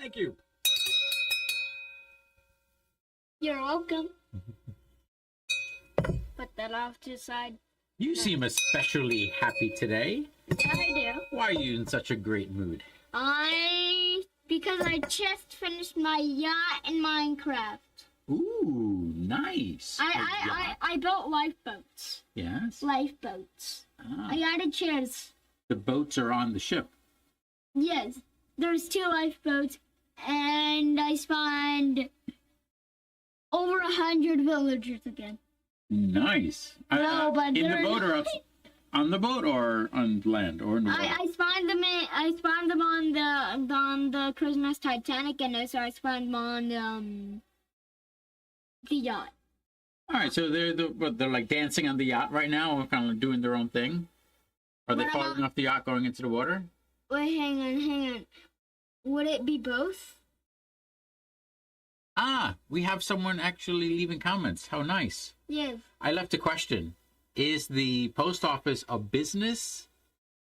Thank you. You're welcome. Put that off to the side. You seem especially happy today. Yeah, I do. Why are you in such a great mood? Because I just finished my yacht in Minecraft. Ooh, nice. I built lifeboats. Yes? Lifeboats. Ah. I added chairs. The boats are on the ship. Yes, there's 2 lifeboats, and I spawned over 100 villagers again. Nice. No, but in the boat or on the boat or on land or in the water? I spawned them. I spawned them on the Christmas Titanic, and also I spawned them on the yacht. All right, so they're like dancing on the yacht right now, or kind of doing their own thing. Are they falling off the yacht, going into the water? Wait, hang on. Would it be both? Ah, we have someone actually leaving comments. How nice. Yes. I left a question. Is the post office a business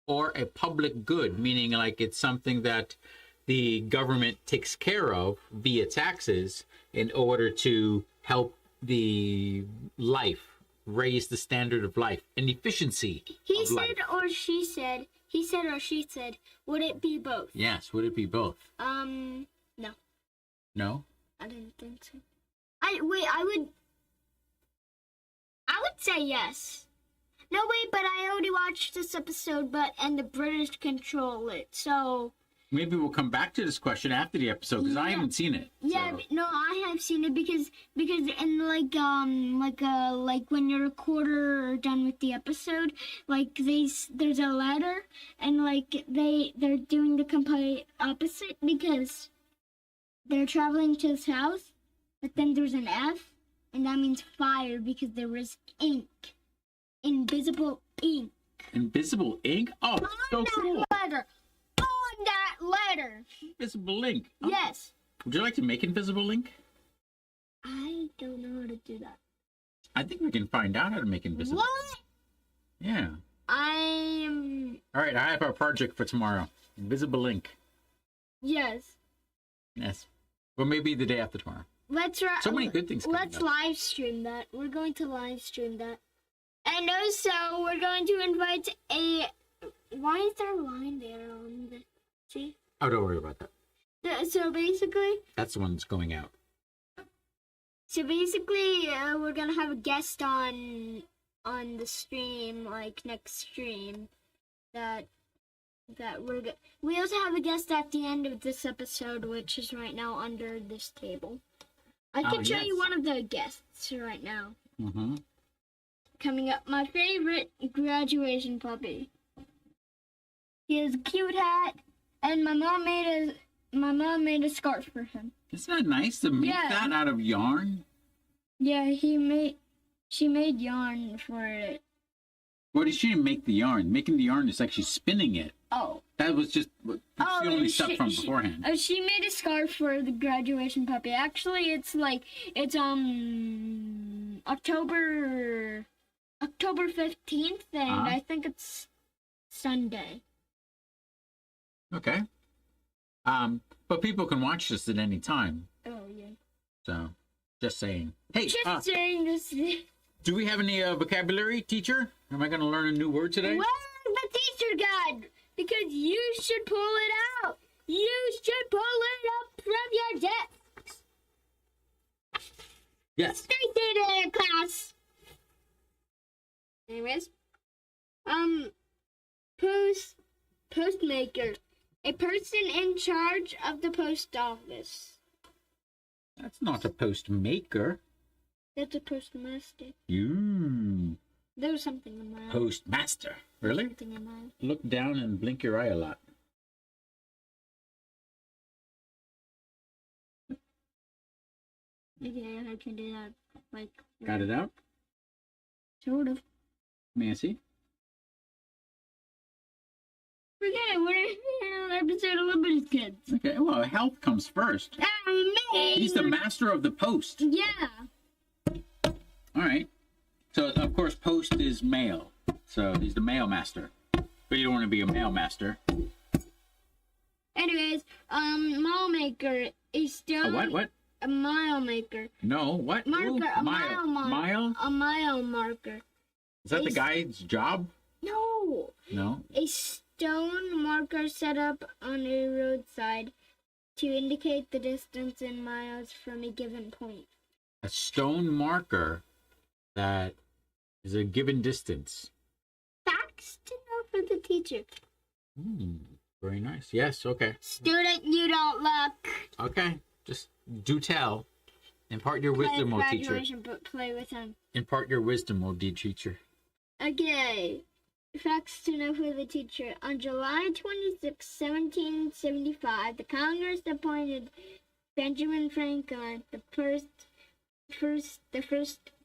or a public good? Meaning like it's something that the government takes care of via taxes in order to help the life, raise the standard of life and efficiency He of said life. or she said. He said or she said. Would it be both? Yes, would it be both? No. No? I didn't think so. I would say yes. No, wait, but I already watched this episode, and the British control it, so... Maybe we'll come back to this question after the episode, because I haven't seen it. Yeah, so. no, I have seen it because in like when you're a quarter done with the episode, like there's a letter, and like they're doing the complete opposite because they're traveling to the south, but then there's an F, and that means fire because there was ink. Invisible ink. Invisible ink? Oh, so cool. Letter. On that letter. Invisible ink. Oh. Yes. Would you like to make invisible ink? I don't know how to do that. I think we can find out how to make invisible. What? Yeah. I'm... All right, I have our project for tomorrow. Invisible ink. Yes. Yes. Or maybe the day after tomorrow. So many good things coming Let's up. live stream that. We're going to live stream that. And also, we're going to invite a... Why is there a line there on the... See? Oh, don't worry about that. So basically... That's the one that's going out. So basically, we're going to have a guest on the stream, like next stream, that we also have a guest at the end of this episode, which is right now under this table. I can show you one of the guests right now. Mm-hmm. Coming up, my favorite graduation puppy. He has a cute hat, and my mom made a scarf for him. Isn't that nice to make that out of yarn? Yeah, she made yarn for it. Well, she didn't make the yarn. Making the yarn is actually spinning it. Oh. That was just the only stuff from beforehand. She made a scarf for the graduation puppy. Actually, it's October 15th, and I think it's Sunday. Okay. But people can watch this at any time. Oh, yeah. So, just saying. Hey, Just saying this. do we have any vocabulary, teacher? Am I going to learn a new word today? Where's the teacher guide? Because you should pull it out. You should pull it up from your desk. Yes. Stay there, class. Anyways, postmaker, a person in charge of the post office. That's not a post maker. That's a postmaster. There was something in my eye. Postmaster. Really? Something in my eye. Look down and blink your eye a lot. Yeah, I can do that. Like. Got it out? Sort of. May I see? Forget it. We're in an episode of Liberty's Kids. Okay, well, health comes first. He's the master of the post. Yeah. All right. So, of course, post is mail. So, he's the mail master. But you don't want to be a mail master. Anyways, mile maker. A stone. A what? A mile maker. No, what? Marker. Ooh, A mile marker. Mile? A mile marker. Is that the guy's job? No. No. A stone marker set up on a roadside to indicate the distance in miles from a given point. A stone marker that is a given distance. Facts to know for the teacher. Very nice. Yes, okay. Student, you don't look. Okay, just do tell. Impart your wisdom, O teacher. But play with him. Impart your wisdom, O dear teacher. Okay. Facts to know for the teacher. On July 26, 1775, the Congress appointed Benjamin Franklin the first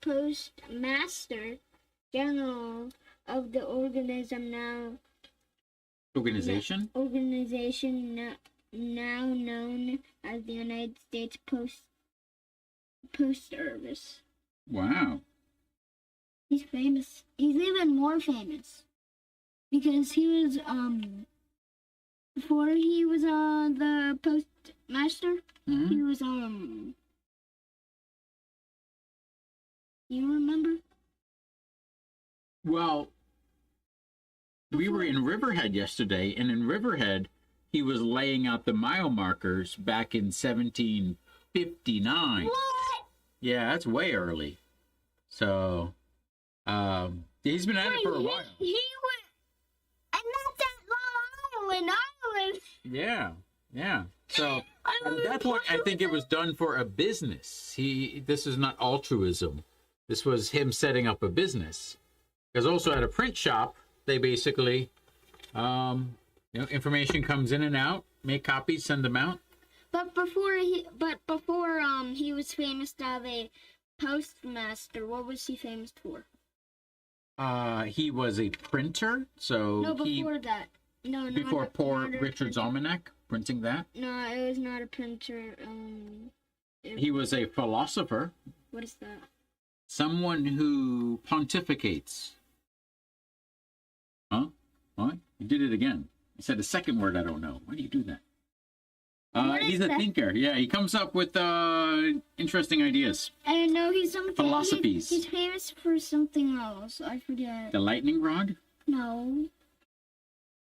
postmaster general of the organization now known as the United States Post Service. Wow. He's famous. He's even more famous because he was before he was the postmaster. Mm-hmm. He was you remember? Well, we were in Riverhead yesterday, and in Riverhead, he was laying out the mile markers back in 1759. What? Yeah, that's way early. So, he's been at it for a while. He went, and that's at Long Island. Yeah. So, at that point, I think it was done for a business. This is not altruism. This was him setting up a business. Because also at a print shop, they basically, information comes in and out, make copies, send them out. But before he was famous as a postmaster, what was he famous for? He was a printer, so no, before that. No, before poor Richard's Almanac, printing that. No, it was not a printer. He was a philosopher. What is that? Someone who pontificates. Huh? What? You did it again. You said a second word I don't know. Why do you do that? He's a thinker. Yeah, he comes up with interesting ideas. And no, he's something. Philosophies. He's famous for something else. I forget. The lightning rod? No.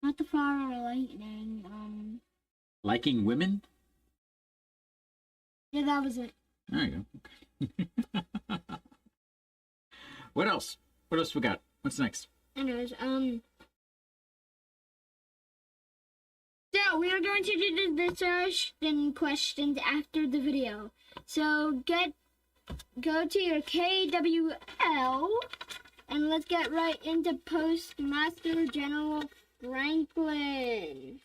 Not the fire or lightning. Liking women? Yeah, that was it. There you go. What else? What else we got? What's next? Anyways, so we are going to do the search and questions after the video. So go to your KWL and let's get right into Postmaster General Franklin.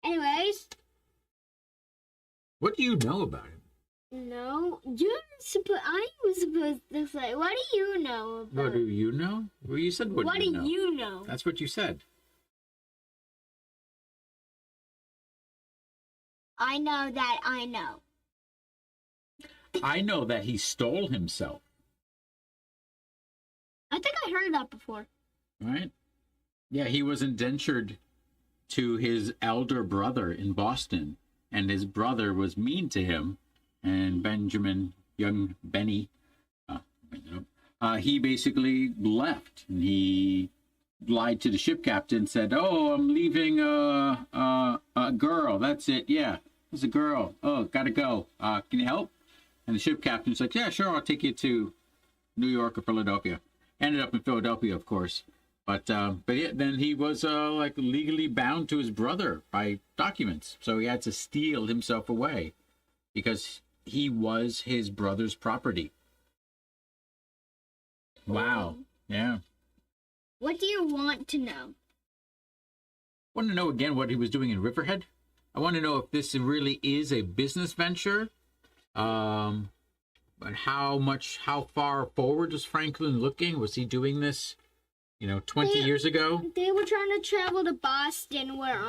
Anyways. What do you know about him? No, I was supposed to say, what do you know about? What do you know? Well, you said what do you know? What do you know? That's what you said. I know that I know. I know that he stole himself. I think I heard that before. Right? Yeah, he was indentured to his elder brother in Boston, and his brother was mean to him. And Benjamin, young Benny, he basically left. And he lied to the ship captain, said, "Oh, I'm leaving a girl. That's it. Yeah, it's a girl. Oh, gotta go. Can you help?" And the ship captain's like, "Yeah, sure. I'll take you to New York or Philadelphia." Ended up in Philadelphia, of course. But yeah, then he was like legally bound to his brother by documents. So he had to steal himself away because he was his brother's property. Wow. Yeah. What do you want to know? I want to know again what he was doing in Riverhead. I want to know if this really is a business venture. But how far forward was Franklin looking? Was he doing this, 20 years ago? They were trying to travel to Boston where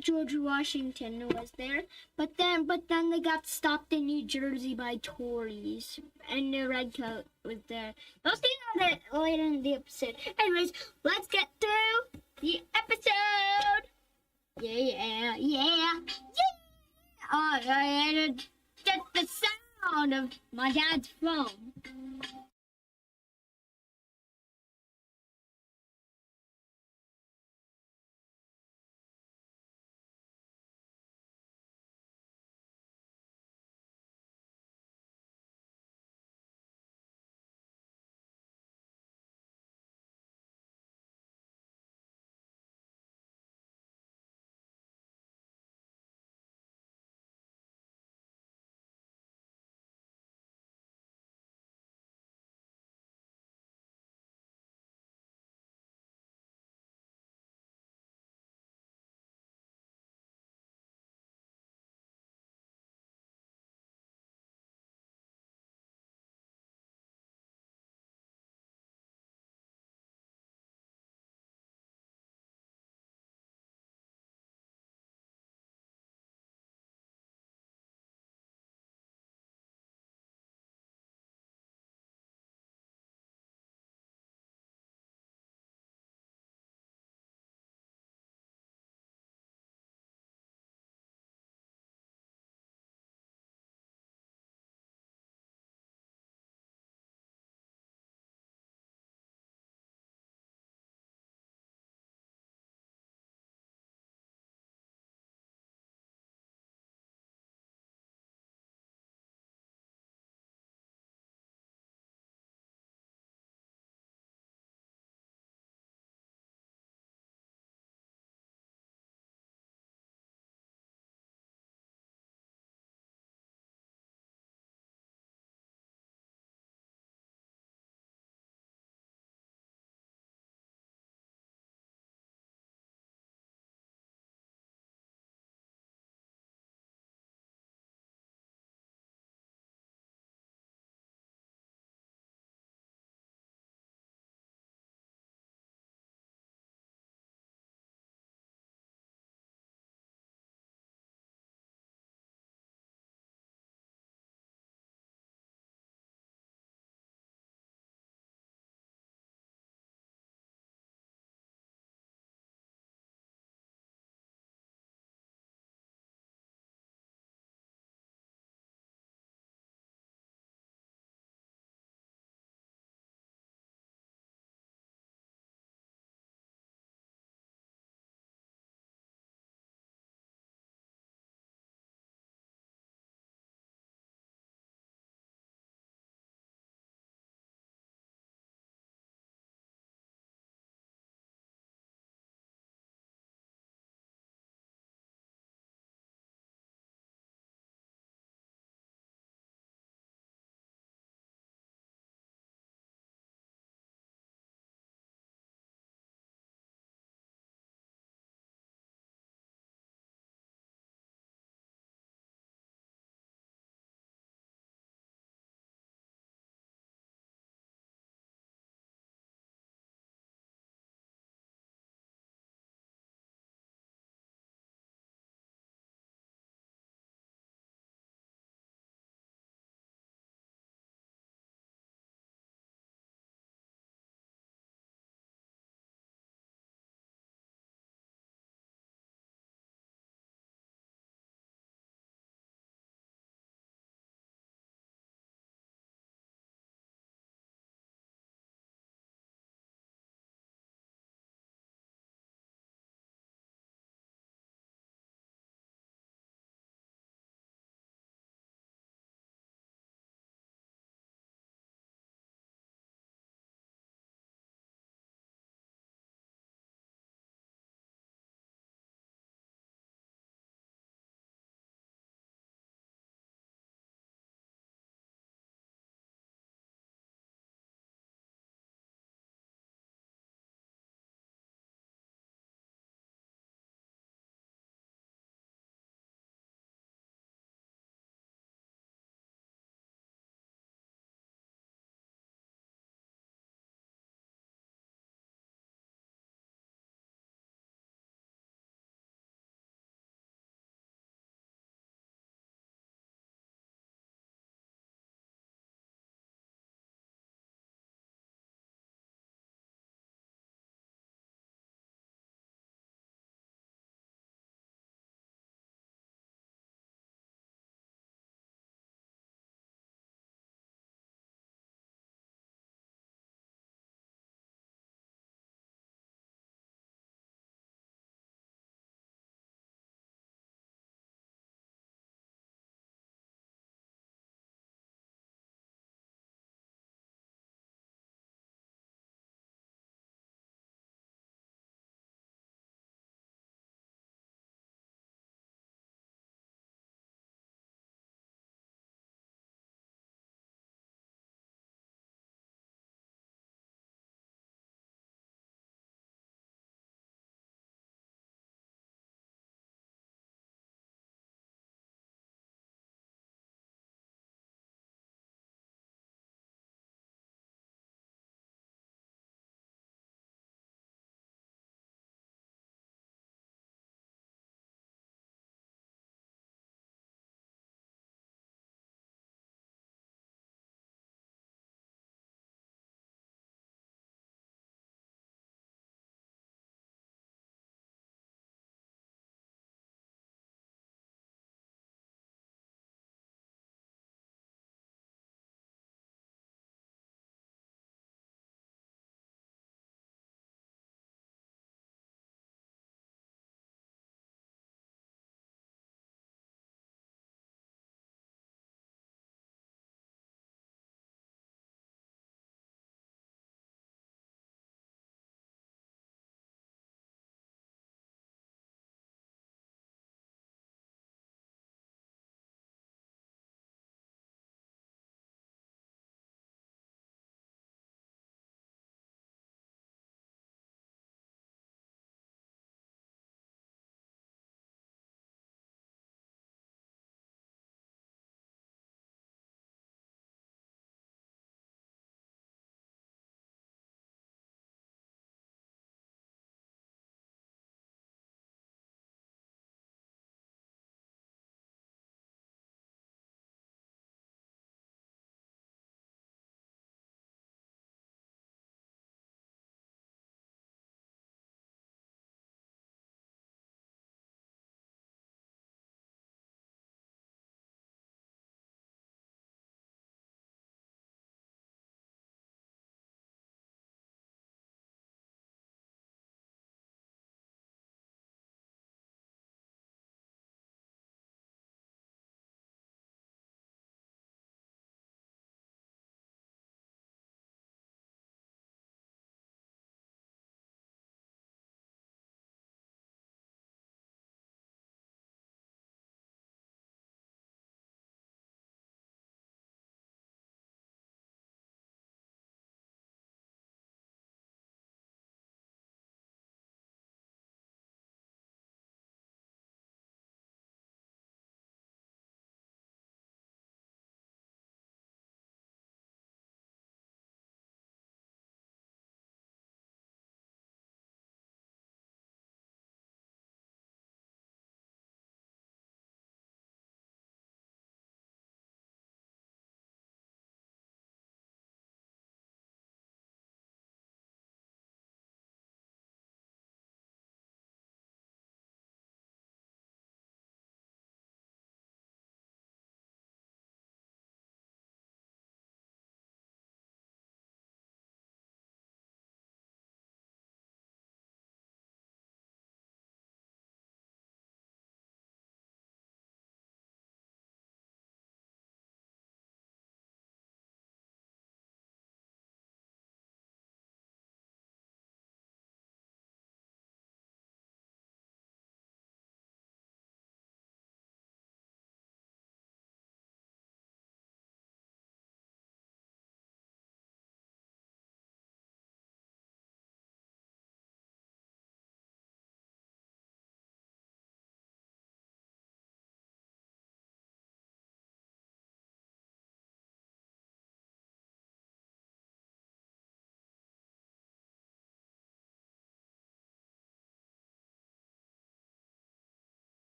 George Washington was there, but then they got stopped in New Jersey by Tories, and the redcoat was there. You'll see that later in the episode. Anyways, let's get through the episode. Yeah, yeah, yeah. Oh, and just the sound of my dad's phone.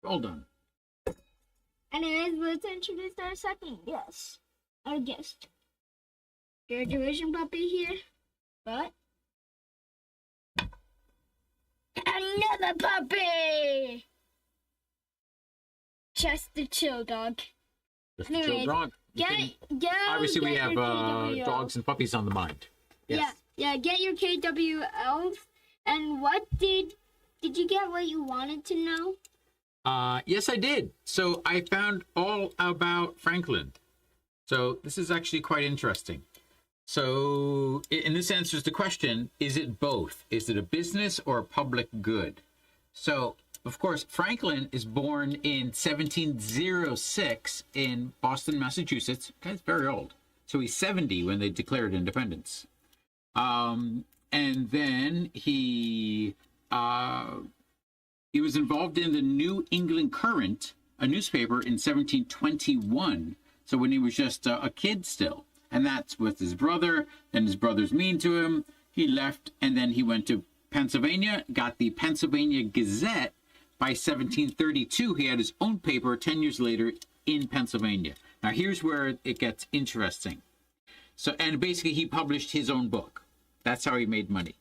Well done. Anyways, let's introduce our second guest. Our guest. Graduation puppy here, but another puppy! Just a chill dog. Just a chill dog. Obviously, we have dogs and puppies on the mind. Yes. Yeah, get your KWLs. And what did you get what you wanted to know? Yes, I did. So I found all about Franklin. So this is actually quite interesting. So in this answers the question, is it both? Is it a business or a public good? So, of course, Franklin is born in 1706 in Boston, Massachusetts. Guy's very old. So he's 70 when they declared independence. And then he was involved in the New England Courant, a newspaper, in 1721. So when he was just a kid still. And that's with his brother. Then his brother's mean to him. He left, and then he went to Pennsylvania, got the Pennsylvania Gazette. By 1732, he had his own paper 10 years later in Pennsylvania. Now, here's where it gets interesting. So, and basically, he published his own book. That's how he made money.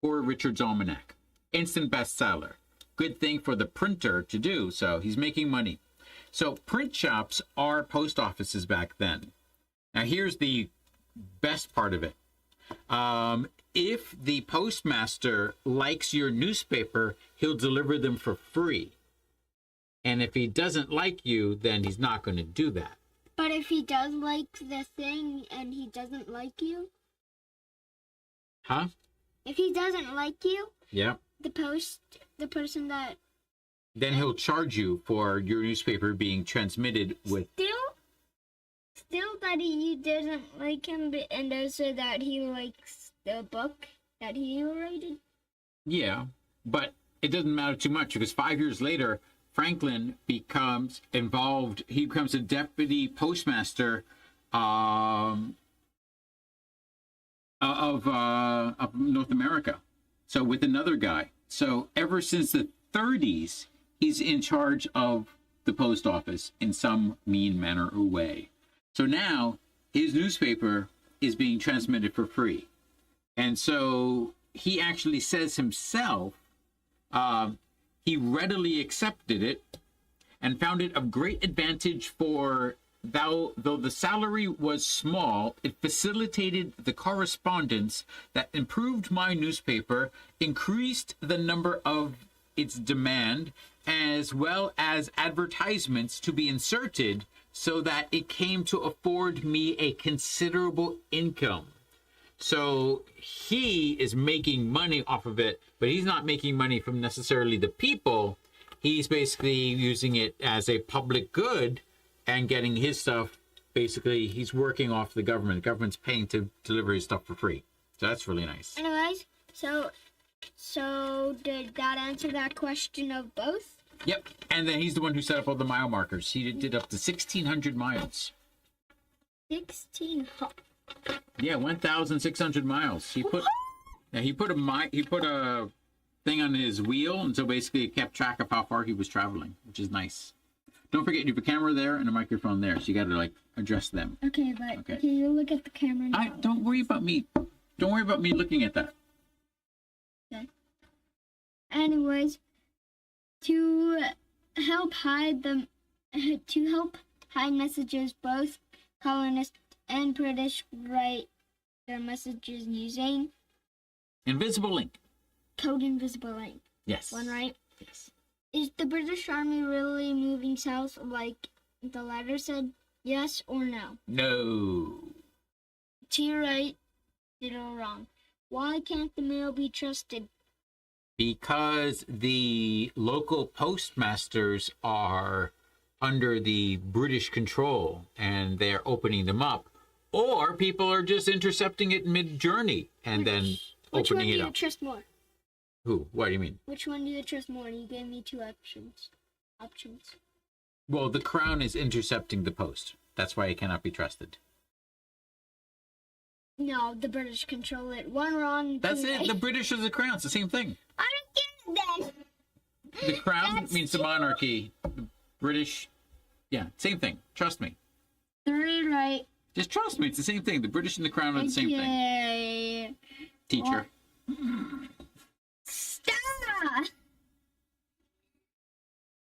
Poor Richard's Almanac. Instant bestseller. Good thing for the printer to do, so he's making money. So, print shops are post offices back then. Now, here's the best part of it. If the postmaster likes your newspaper, he'll deliver them for free. And if he doesn't like you, then he's not going to do that. But if he does like the thing and he doesn't like you? Huh? If he doesn't like you? Yeah. The person that... Then he'll charge you for your newspaper being transmitted with... Still that he doesn't like him, and also that he likes the book that he rated? Yeah, but it doesn't matter too much because 5 years later, Franklin becomes involved. He becomes a deputy postmaster of North America. So with another guy. So ever since the 30s, he's in charge of the post office in some mean manner or way. So now his newspaper is being transmitted for free. And so he actually says himself, he readily accepted it and found it of great advantage for though the salary was small, it facilitated the correspondence that improved my newspaper, increased the number of its demand, as well as advertisements to be inserted, so that it came to afford me a considerable income. So he is making money off of it, but he's not making money from necessarily the people. He's basically using it as a public good and getting his stuff. Basically, he's working off the government. The government's paying to deliver his stuff for free. So that's really nice. Anyways, so did that answer that question of both? Yep, and then he's the one who set up all the mile markers. He did up to 1,600 miles. 1,600. Yeah, 1,600 miles. He put a thing on his wheel, and so basically it kept track of how far he was traveling, which is nice. Don't forget you have a camera there and a microphone there, so you got to adjust them. Okay, but okay, you look at the camera now. Don't worry about me. Don't worry about me looking at that. Okay. Anyways. To help hide messages, both colonists and British write their messages using invisible ink. Code invisible ink. Yes. One right? Yes. Is the British Army really moving south like the letter said? Yes or no? No. Two right, zero wrong. Why can't the mail be trusted? Because the local postmasters are under the British control and they're opening them up. Or people are just intercepting it mid-journey and then opening it up. Which one do you trust more? Who? What do you mean? Which one do you trust more? You gave me two options. Well, the Crown is intercepting the post. That's why it cannot be trusted. No, the British control it. One wrong. That's it. The British are the Crown. It's the same thing. I don't get it then. The crown That's means the two. monarchy. The British, yeah, same thing. Trust me. 3 right. Just trust me. It's the same thing. The British and the crown are the same thing. Okay. Teacher. Stop!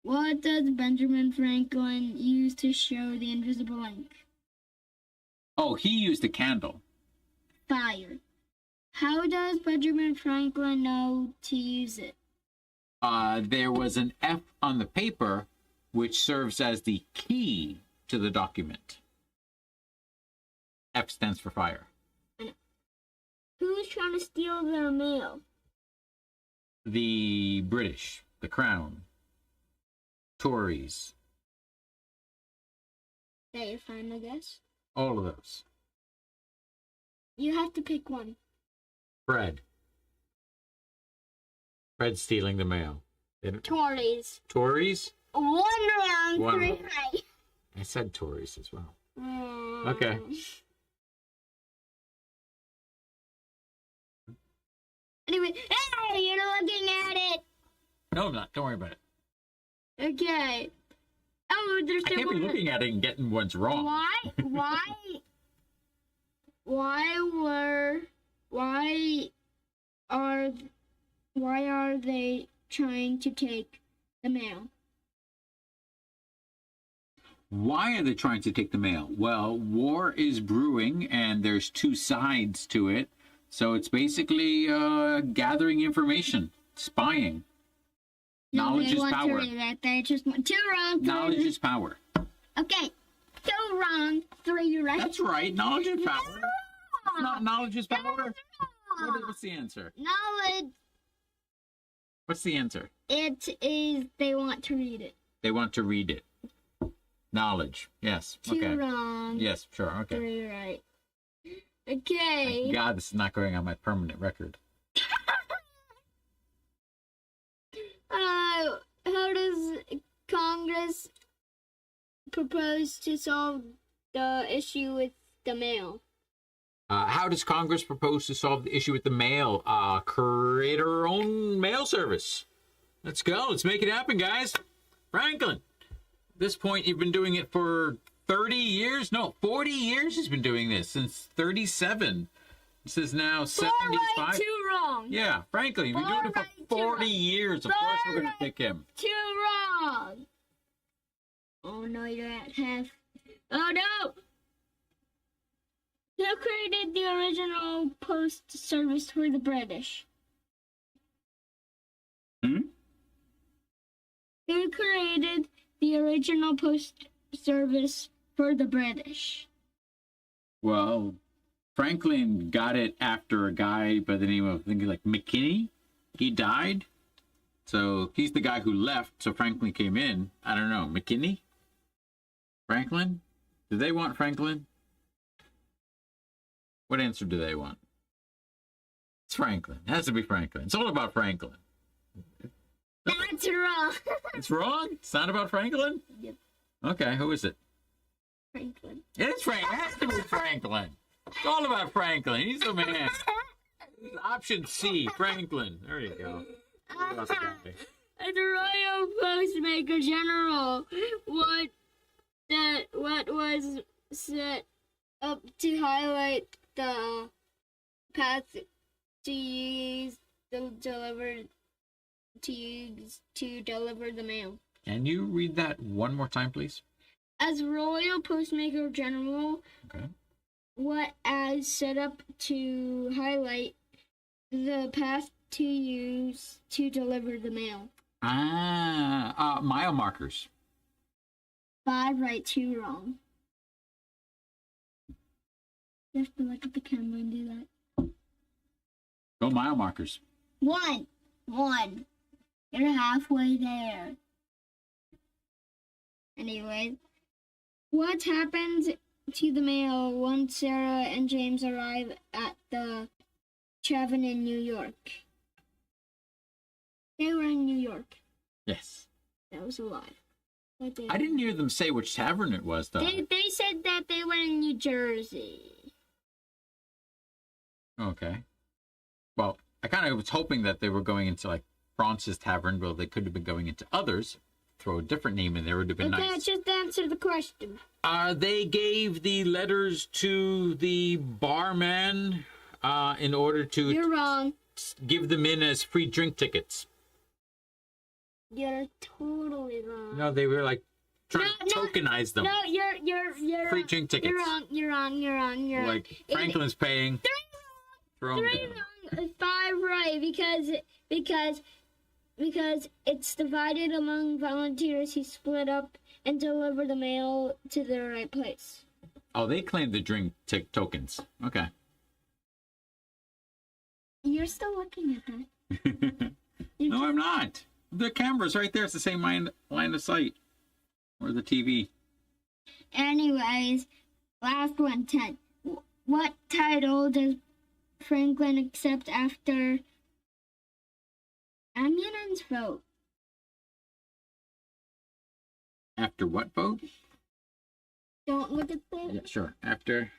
What does Benjamin Franklin use to show the invisible ink? Oh, he used a candle. Fire. How does Benjamin Franklin know to use it? There was an F on the paper, which serves as the key to the document. F stands for fire. Who's trying to steal the mail? The British, the crown, Tories, That your final guess? all of those. You have to pick one. Fred. Fred's stealing the mail. Tories. Tories? 1 round, One 3 round. right. I said Tories as well. Okay. Anyway, hey, you're looking at it. No, I'm not. Don't worry about it. Okay. Oh, there's I can't be looking at it and getting ones wrong. Why are they trying to take the mail? Why are they trying to take the mail? Well, war is brewing and there's 2 sides to it. So it's basically gathering information, spying. Knowledge is power. They just want 2 wrong. 3 Knowledge is power. Okay. 2 wrong, 3 right. That's right. Knowledge is power. It's not knowledge is power. wrong. What's the answer? Knowledge. What's the answer? It is. They want to read it. They want to read it. Knowledge. Yes. 2 Okay. wrong. Yes, sure. Okay. 3 right. Okay. Thank God, this is not going on my permanent record. How does Congress propose to solve the issue with the mail? How does Congress propose to solve the issue with the mail? Create our own mail service. Let's go. Let's make it happen, guys. Franklin. At this point, you've been doing it for 30 years? No, 40 years he's been doing this, since 37. This is now 4 75. right, 2 wrong. Yeah, Franklin, you've been doing it for 40 years. Of course we're going to pick him. 2 wrong. Oh no, you're at half. Oh no! Who created the original post service for the British? Hmm? Who created the original post service for the British? Well, Franklin got it after a guy by the name of, I think, like McKinney. He died. So he's the guy who left. So Franklin came in. I don't know. McKinney? Franklin? Do they want Franklin? What answer do they want? It's Franklin. It has to be Franklin. It's all about Franklin. That's wrong. It's wrong? It's not about Franklin? Yep. Okay, who is it? Franklin. It is Frank. It has to be Franklin. It's all about Franklin. He's the man. Option C, Franklin. There you go. That's the guy. As a royal postmaker general, what was set up to highlight the path to use to deliver the mail? Can you read that one more time, please? As royal postmaker general, Okay. what as set up to highlight the path to use to deliver the mail? Mile markers. 5 right, 2 wrong. You have to look at the camera and do that. Go mile markers. 1. You're halfway there. Anyway, what happens to the mail once Sarah and James arrive at the tavern in New York? They were in New York. Yes. That was a lie. I didn't hear them say which tavern it was, though. They said that they were in New Jersey. Okay. Well, I kind of was hoping that they were going into, like, Francis Tavern. Well, they could have been going into others. Throw a different name in there would have been Okay, nice. just answer the question. They gave the letters to the barman in order to You're wrong. give them in as free drink tickets. You're totally wrong. No, they were like trying to tokenize them. No, you're Free wrong. drink tickets. You're wrong. Like Franklin's paying. Throw 'em Three down. wrong, five right, because it's divided among volunteers who split up and deliver the mail to the right place. Oh, they claimed the drink tokens. Okay. You're still looking at that. No, I'm not. The camera's right there. It's the same line of sight. Or the TV. Anyways, last one, Ted. What title does Franklin accept after Amunen's vote? After what vote? Don't look at the Yeah, sure. After.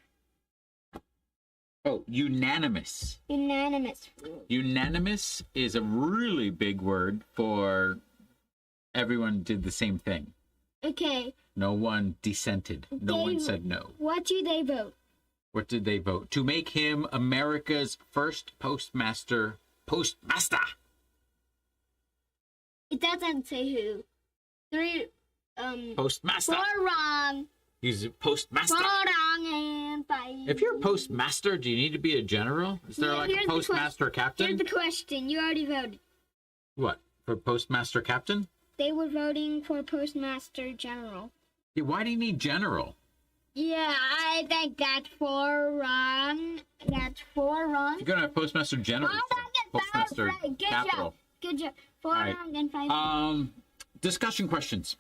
Oh, unanimous. unanimous vote. Unanimous is a really big word for everyone did the same thing. Okay, No one dissented. No one They- said no. what do they vote? What did they vote? To make him America's first postmaster. Postmaster! It doesn't say who. Postmaster! Four wrong. He's a postmaster. Four wrong and five. If you're a postmaster, do you need to be a general? Is there Yeah, like here's a the postmaster captain? Here's the question. You already voted. What? For postmaster captain? They were voting for Postmaster General. Yeah, why do you need general? Yeah, I think that's four wrong. That's four wrong. You're gonna have postmaster general. Oh, instead of that was postmaster right. Good capital. job. Good job. Four All right. wrong and five. Discussion questions.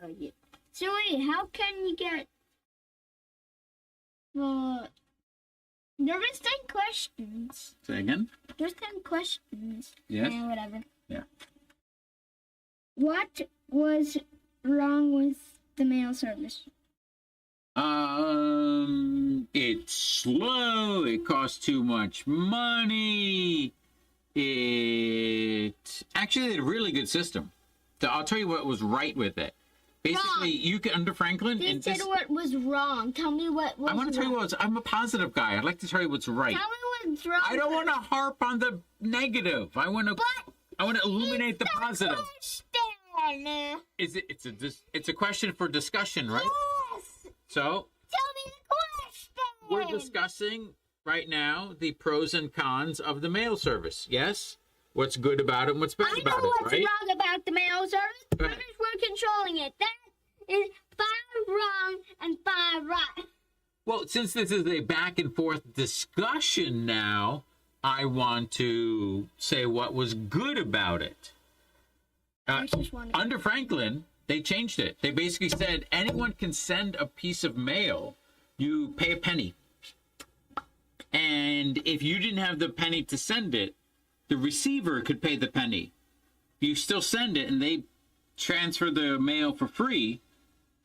Oh, yeah. So wait, how can you get? Well, there was 10 questions. Say again? There's 10 questions. Yes. Yeah, whatever. Yeah. What was wrong with the mail service? It's slow. It costs too much money. It actually had a really good system. So I'll tell you what was right with it. Basically, you can under Franklin. They and said this, what was wrong. Tell me what was I want to tell you wrong. what's. I'm a positive guy. I'd like to tell you what's right. Tell me what's wrong. I don't want to harp on the negative. I want to. I want to illuminate the positive. Question. It's a question for discussion, right? Yes. So Tell me the question. we're discussing right now the pros and cons of the mail service. Yes, what's good about it and what's bad I about know it, what's right? wrong about the mail service. Go ahead. Because we're controlling it. That is 5 wrong and 5 right. Well, since this is a back and forth discussion now, I want to say what was good about it. I was just wondering. Under Franklin, they changed it. They basically said anyone can send a piece of mail. You pay a penny. And if you didn't have the penny to send it, the receiver could pay the penny. You still send it, and they transfer the mail for free.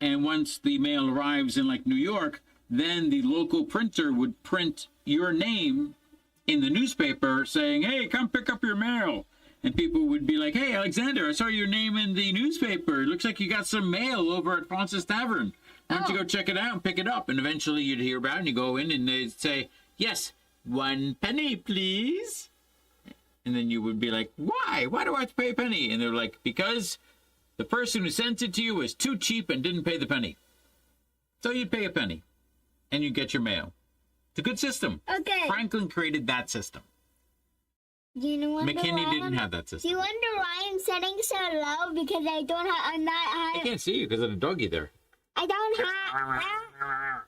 And once the mail arrives in, like, New York, then the local printer would print your name in the newspaper saying, hey, come pick up your mail. And people would be like, hey, Alexander, I saw your name in the newspaper. It looks like you got some mail over at Francis Tavern. Why don't you go check it out and pick it up? And eventually you'd hear about it, and you go in, and they'd say, yes, 1 penny, please. And then you would be like, why? Why do I have to pay a penny? And they're like, because the person who sent it to you was too cheap and didn't pay the penny. So you'd pay a penny, and you'd get your mail. It's a good system. Okay. Franklin created that system. Do you wonder McKinney why didn't I'm- have that Do system. you wonder why I'm setting so low? Because I don't have. I'm not. I can't see you because of the doggy there. I don't have.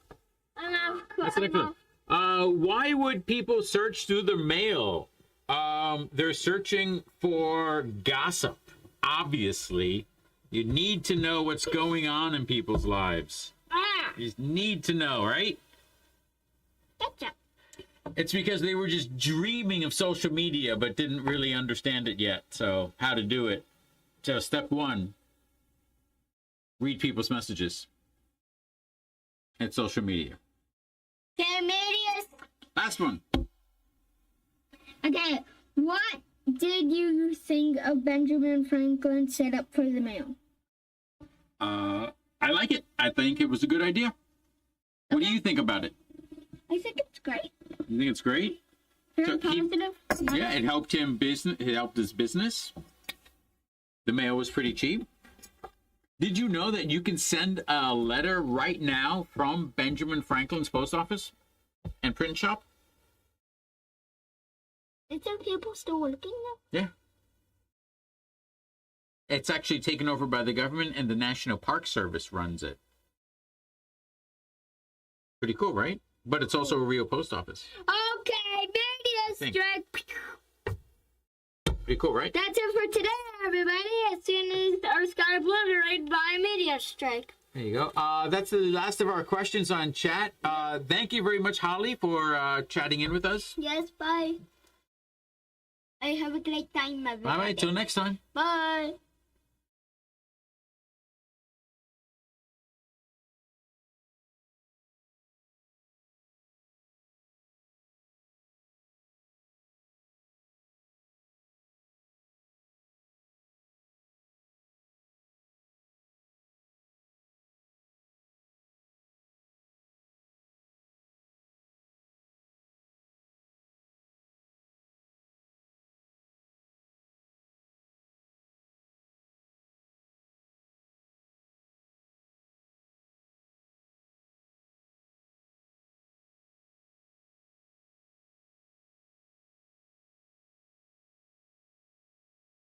I'm not. That's the next one. Why would people search through the mail? They're searching for gossip. Obviously, you need to know what's going on in people's lives. You just need to know, right? Ketchup. It's because they were just dreaming of social media but didn't really understand it yet. So, how to do it. So, step 1, read people's messages at social media. Okay, medias. Last one. Okay, what did you think of Benjamin Franklin's setup for the mail? I like it. I think it was a good idea. What do you think about it? I think it's great. You think it's great? Very So he- positive. Yeah, it helped him business. It helped his business. The mail was pretty cheap. Did you know that you can send a letter right now from Benjamin Franklin's post office and print shop? Is there people still working now? Yeah. It's actually taken over by the government, and the National Park Service runs it. Pretty cool, right? But it's also a real post office. Okay, media Think. strike. Pretty cool, right? That's it for today, everybody. As soon as our sky obliterated by a meteor strike. There you go. That's the last of our questions on chat. Thank you very much, Holly, for chatting in with us. Yes, bye. I have a great time, everybody. Bye-bye. Till next time. Bye.